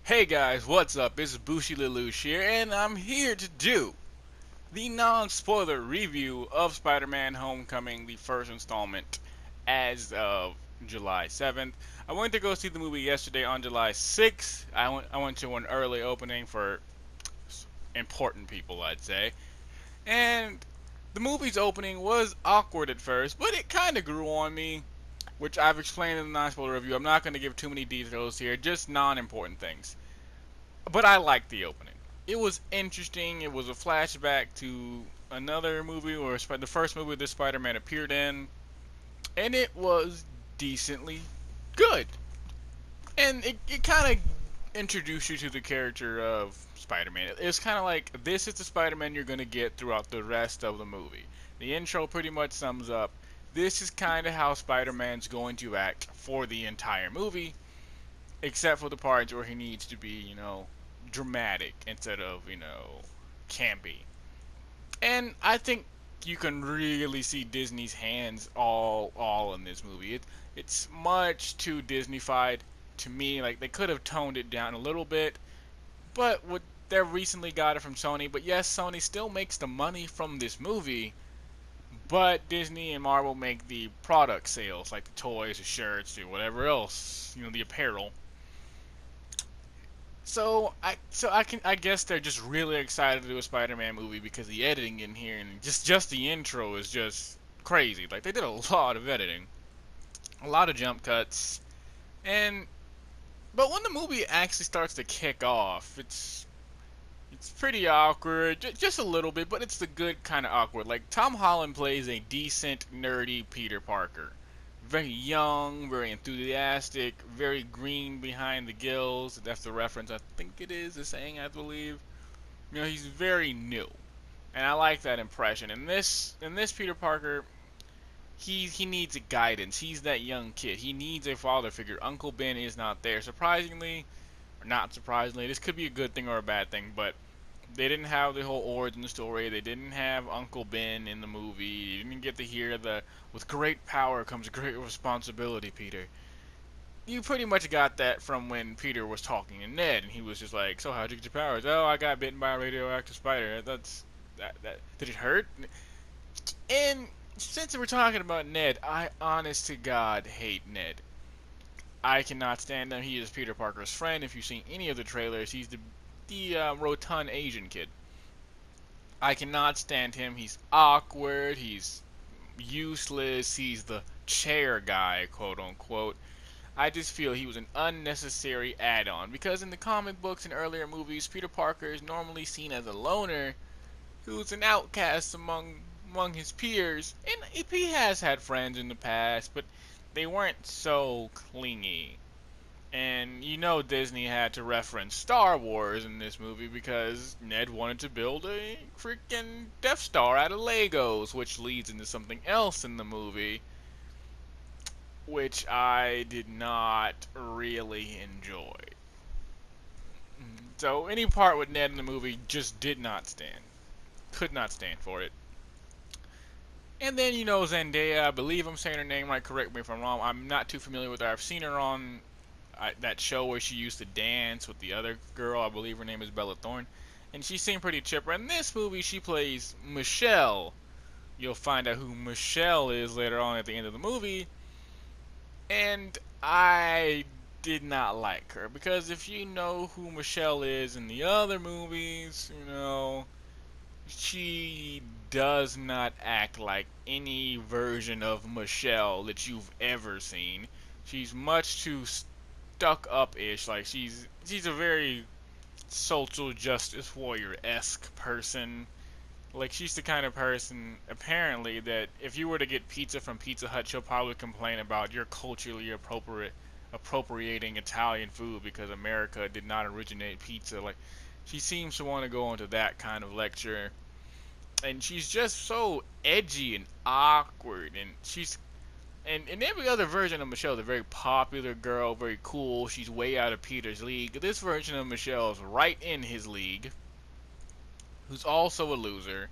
Hey guys, what's up? It's Bushi Lelouch here, and I'm here to do the non-spoiler review of Spider-Man Homecoming, the first installment, as of July 7th. I went to go see the movie yesterday on July 6th. I went to an early opening for important people, I'd say. And the movie's opening was awkward at first, but it kind of grew on me, which I've explained in the non-spoiler review. I'm not going to give too many details here, just non-important things. But I liked the opening. It was interesting. It was a flashback to another movie, or the first movie this Spider-Man appeared in, and it was decently good. And it kind of introduced you to the character of Spider-Man. It's kind of like, this is the Spider-Man you're going to get throughout the rest of the movie. The intro pretty much sums up, this is kind of how Spider-Man's going to act for the entire movie, except for the parts where he needs to be, dramatic instead of, campy. And I think you can really see Disney's hands all in this movie. It's much too Disneyfied to me. Like, they could have toned it down a little bit, but what they recently got it from Sony. But yes, Sony still makes the money from this movie, but Disney and Marvel make the product sales, like the toys, the shirts, or whatever else, the apparel. So I guess they're just really excited to do a Spider-Man movie because the editing in here and just the intro is just crazy. Like, they did a lot of editing, a lot of jump cuts, and but when the movie actually starts to kick off, it's pretty awkward, just a little bit, but it's the good kind of awkward. Like, Tom Holland plays a decent nerdy Peter Parker, very young, very enthusiastic, very green behind the gills. That's the reference, I think it is, the saying, I believe. He's very new, and I like that impression. In this Peter Parker, he needs a guidance. He's that young kid. He needs a father figure. Uncle Ben is not there. Surprisingly, or not surprisingly, this could be a good thing or a bad thing, but they didn't have the whole origin story. They didn't have Uncle Ben in the movie. You didn't get to hear the "with great power comes great responsibility, Peter." You pretty much got that from when Peter was talking to Ned, and he was just like, "So how'd you get your powers?" "Oh, I got bitten by a radioactive spider." That did it hurt? And since we're talking about Ned, I honest to God hate Ned. I cannot stand him. He is Peter Parker's friend. If you've seen any of the trailers, he's the rotund Asian kid. I cannot stand him. He's awkward. He's useless. He's the chair guy, quote unquote. I just feel he was an unnecessary add-on because in the comic books and earlier movies, Peter Parker is normally seen as a loner who's an outcast among his peers, and he has had friends in the past, but they weren't so clingy. And Disney had to reference Star Wars in this movie because Ned wanted to build a freaking Death Star out of Legos, which leads into something else in the movie, which I did not really enjoy. So any part with Ned in the movie just did not stand. Could not stand for it. And then Zendaya, I believe I'm saying her name right, correct me if I'm wrong. I'm not too familiar with her. I've seen her on that show where she used to dance with the other girl. I believe her name is Bella Thorne. And she seemed pretty chipper. In this movie, she plays Michelle. You'll find out who Michelle is later on at the end of the movie. And I did not like her. Because if you know who Michelle is in the other movies, she does not act like any version of Michelle that you've ever seen. She's much too stuck up ish. Like, she's a very social justice warrior esque person. Like, she's the kind of person, apparently, that if you were to get pizza from Pizza Hut, she'll probably complain about your culturally appropriating Italian food because America did not originate pizza. Like, she seems to want to go into that kind of lecture, and she's just so edgy and awkward, and in every other version of Michelle, the very popular girl, very cool, she's way out of Peter's league. This version of Michelle is right in his league, who's also a loser,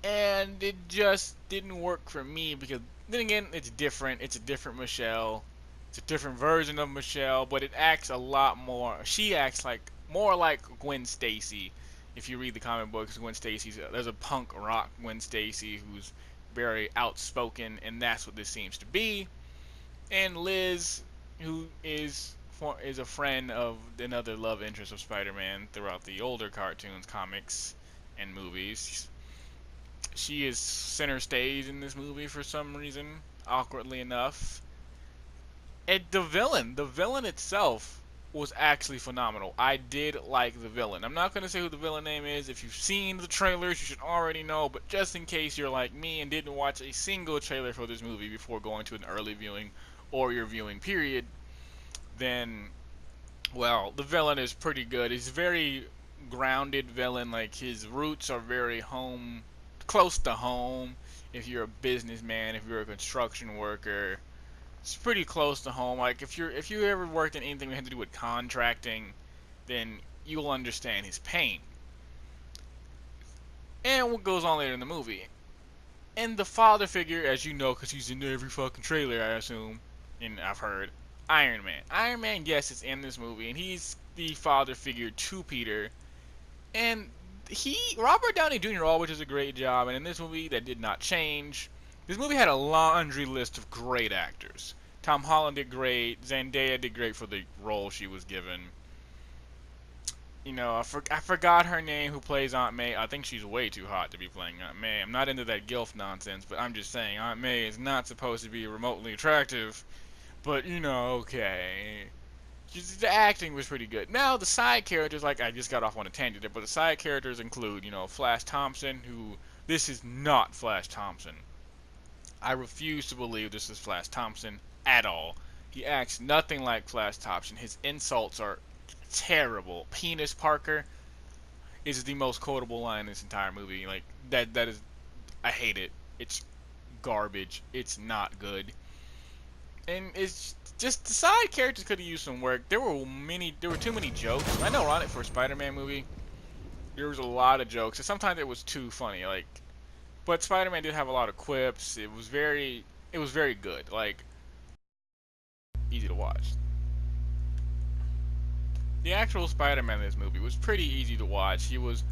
and it just didn't work for me because then again, it's different. It's a different Michelle. It's a different version of Michelle, but it acts a lot more. She acts like more like Gwen Stacy. If you read the comic books, Gwen Stacy's there's a punk rock Gwen Stacy who's very outspoken, and that's what this seems to be. And Liz, who is a friend of another love interest of Spider-Man throughout the older cartoons, comics, and movies. She is center stage in this movie for some reason, awkwardly enough. And the villain itself was actually phenomenal. I did like the villain. I'm not going to say who the villain name is. If you've seen the trailers, you should already know. But just in case you're like me and didn't watch a single trailer for this movie before going to an early viewing or your viewing period, then, well, the villain is pretty good. He's a very grounded villain. Like, his roots are very close to home. If you're a businessman, if you're a construction worker, it's pretty close to home. Like, if you ever worked in anything that had to do with contracting, then you'll understand his pain. And what goes on later in the movie. And the father figure, as you know, because he's in every fucking trailer, I assume, and I've heard, Iron Man. Iron Man, yes, is in this movie, and he's the father figure to Peter. And Robert Downey Jr. always does a great job, and in this movie, that did not change. This movie had a laundry list of great actors. Tom Holland did great. Zendaya did great for the role she was given. You know, I forgot her name, who plays Aunt May. I think she's way too hot to be playing Aunt May. I'm not into that gilf nonsense, but I'm just saying Aunt May is not supposed to be remotely attractive. But, you know, okay. The acting was pretty good. Now, the side characters, like, I just got off on a tangent there, but the side characters include, you know, Flash Thompson, who, this is not Flash Thompson. I refuse to believe this is Flash Thompson at all. He acts nothing like Flash Thompson. His insults are terrible. Penis Parker is the most quotable line in this entire movie. Like, that is, I hate it. It's garbage. It's not good. And it's just, the side characters could have used some work. There were too many jokes. I know on it for a Spider-Man movie, there was a lot of jokes, and sometimes it was too funny. Like, but Spider-Man did have a lot of quips. It was very good. Like, easy to watch. The actual Spider-Man in this movie was pretty easy to watch. He was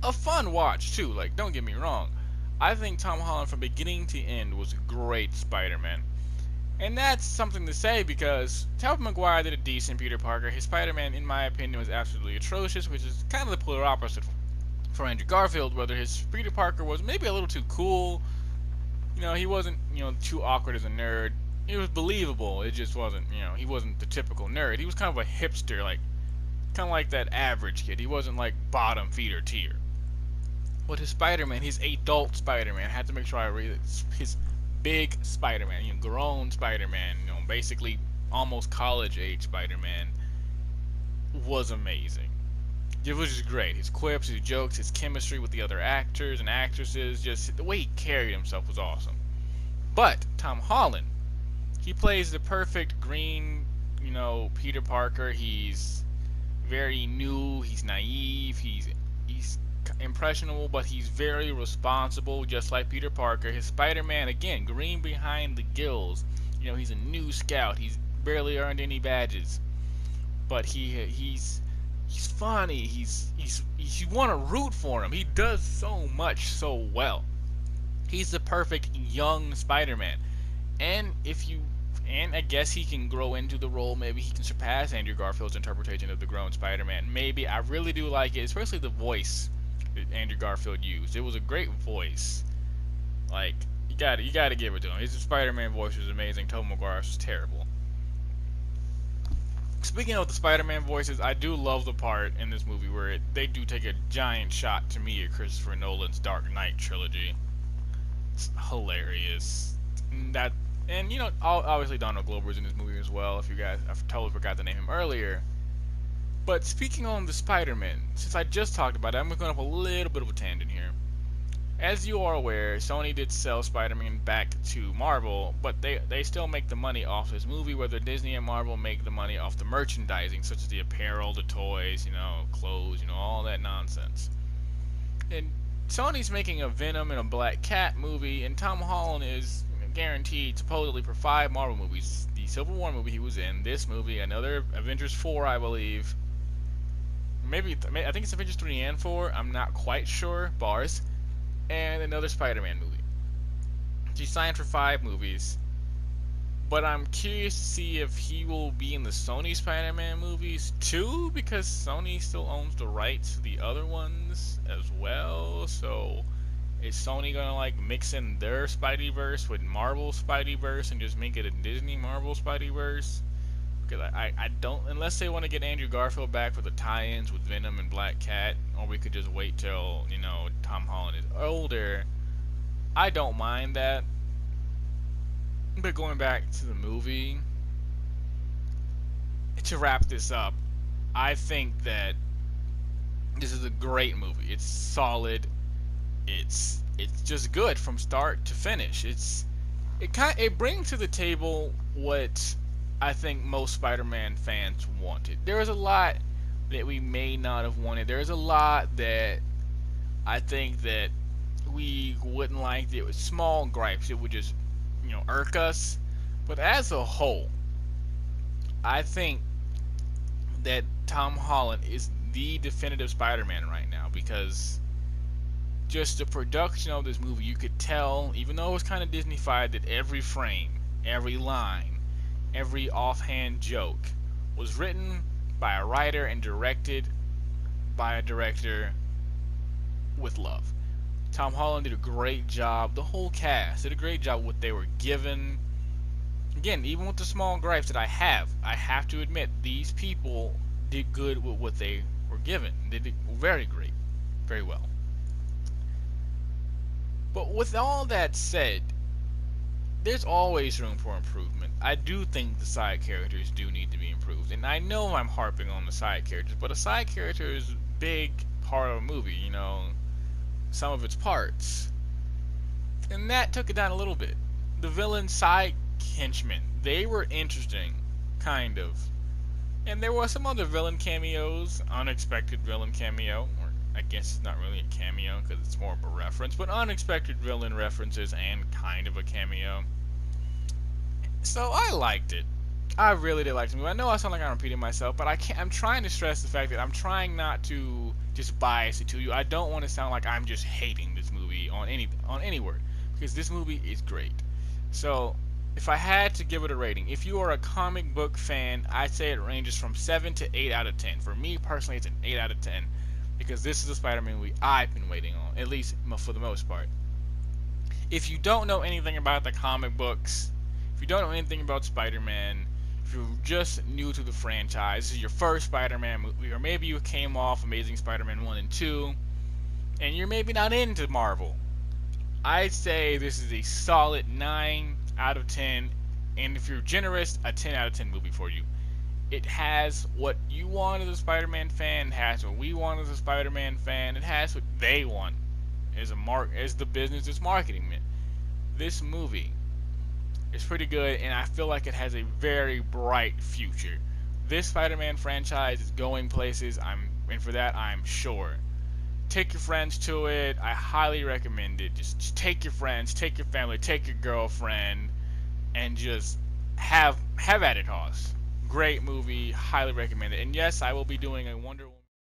a fun watch too. Like, don't get me wrong. I think Tom Holland from beginning to end was a great Spider-Man. And that's something to say because Tobey Maguire did a decent Peter Parker. His Spider-Man, in my opinion, was absolutely atrocious, which is kind of the polar opposite for Andrew Garfield, whether his Peter Parker was maybe a little too cool. You know, he wasn't, you know, too awkward as a nerd. It was believable. It just wasn't, you know, he wasn't the typical nerd. He was kind of a hipster, like, kind of like that average kid. He wasn't like bottom feeder tier. But his Spider-Man, his adult Spider-Man, I had to make sure I read it. His big Spider-Man, you know, grown Spider-Man, you know, basically almost college age Spider-Man, was amazing. It was just great. His quips, his jokes, his chemistry with the other actors and actresses, just the way he carried himself was awesome. But Tom Holland, he plays the perfect green, you know, Peter Parker. He's very new, he's naive, he's impressionable, but he's very responsible, just like Peter Parker. His Spider-Man, again, green behind the gills. You know, he's a new scout. He's barely earned any badges, but he's funny. You want to root for him. He does so much so well. He's the perfect young Spider-Man, and I guess he can grow into the role. Maybe he can surpass Andrew Garfield's interpretation of the grown Spider-Man. Maybe. I really do like it, especially the voice that Andrew Garfield used. It was a great voice. Like, you gotta give it to him. His Spider-Man voice was amazing. Tobey Maguire's was terrible. Speaking of the Spider-Man voices, I do love the part in this movie where they do take a giant shot to me at Christopher Nolan's Dark Knight trilogy. It's hilarious. And you know, obviously Donald Glover's in this movie as well. If you guys, I totally forgot to name him earlier. But speaking on the Spider-Man, since I just talked about it, I'm going up a little bit of a tangent here. As you are aware, Sony did sell Spider-Man back to Marvel, but they still make the money off this movie, whether Disney and Marvel make the money off the merchandising, such as the apparel, the toys, you know, clothes, you know, all that nonsense. And Sony's making a Venom and a Black Cat movie, and Tom Holland is guaranteed supposedly for 5 Marvel movies. The the Civil War movie he was in, this movie, another Avengers 4, I believe. Maybe I think it's Avengers 3 and 4. I'm not quite sure. Bars. And another Spider-Man movie. He signed for 5 movies. But I'm curious to see if he will be in the Sony Spider-Man movies too, because Sony still owns the rights to the other ones as well. So is Sony gonna like mix in their Spideyverse with Marvel Spideyverse and just make it a Disney Marvel Spideyverse? Because I don't, unless they want to get Andrew Garfield back for the tie-ins with Venom and Black Cat, or we could just wait till, you know, Tom Holland is older. I don't mind that. But going back to the movie, to wrap this up, I think that this is a great movie. It's solid. It's just good from start to finish. It brings to the table what I think most Spider-Man fans wanted. There is a lot that we may not have wanted. There is a lot that I think that we wouldn't like. It was small gripes. It would just, you know, irk us. But as a whole, I think that Tom Holland is the definitive Spider-Man right now, because just the production of this movie, you could tell, even though it was kind of Disney-fied, that every frame, every line, every offhand joke was written by a writer and directed by a director with love. Tom Holland did a great job. The whole cast did a great job with what they were given. Again, even with the small gripes that I have to admit, these people did good with what they were given. They did very great, very well. But with all that said, there's always room for improvement. I do think the side characters do need to be improved. And I know I'm harping on the side characters, but a side character is a big part of a movie, you know, some of its parts. And that took it down a little bit. The villain side henchmen, they were interesting, kind of. And there were some other villain cameos, unexpected villain cameo, or I guess it's not really a cameo because it's more of a reference, but unexpected villain references and kind of a cameo. So I liked it. I really did like the movie. I know I sound like I'm repeating myself, but I'm trying to stress the fact that I'm trying not to just bias it to you. I don't want to sound like I'm just hating this movie on any word, because this movie is great. So if I had to give it a rating, if you are a comic book fan, I'd say it ranges from 7 to 8 out of 10. For me personally, it's an 8 out of 10, because this is a Spider-Man movie I've been waiting on, at least for the most part. If you don't know anything about the comic books, if you don't know anything about Spider-Man, if you're just new to the franchise, this is your first Spider-Man movie, or maybe you came off Amazing Spider-Man 1 and 2, and you're maybe not into Marvel, I'd say this is a solid 9 out of 10, and if you're generous, a 10 out of 10 movie for you. It has what you want as a Spider-Man fan, it has what we want as a Spider-Man fan, it has what they want as the business is marketing it. This movie is pretty good, and I feel like it has a very bright future. This Spider-Man franchise is going places, and for that I'm sure. Take your friends to it. I highly recommend it. Just take your friends, take your family, take your girlfriend, and just have at it, Hoss. Great movie, highly recommend it. And yes, I will be doing a Wonder Woman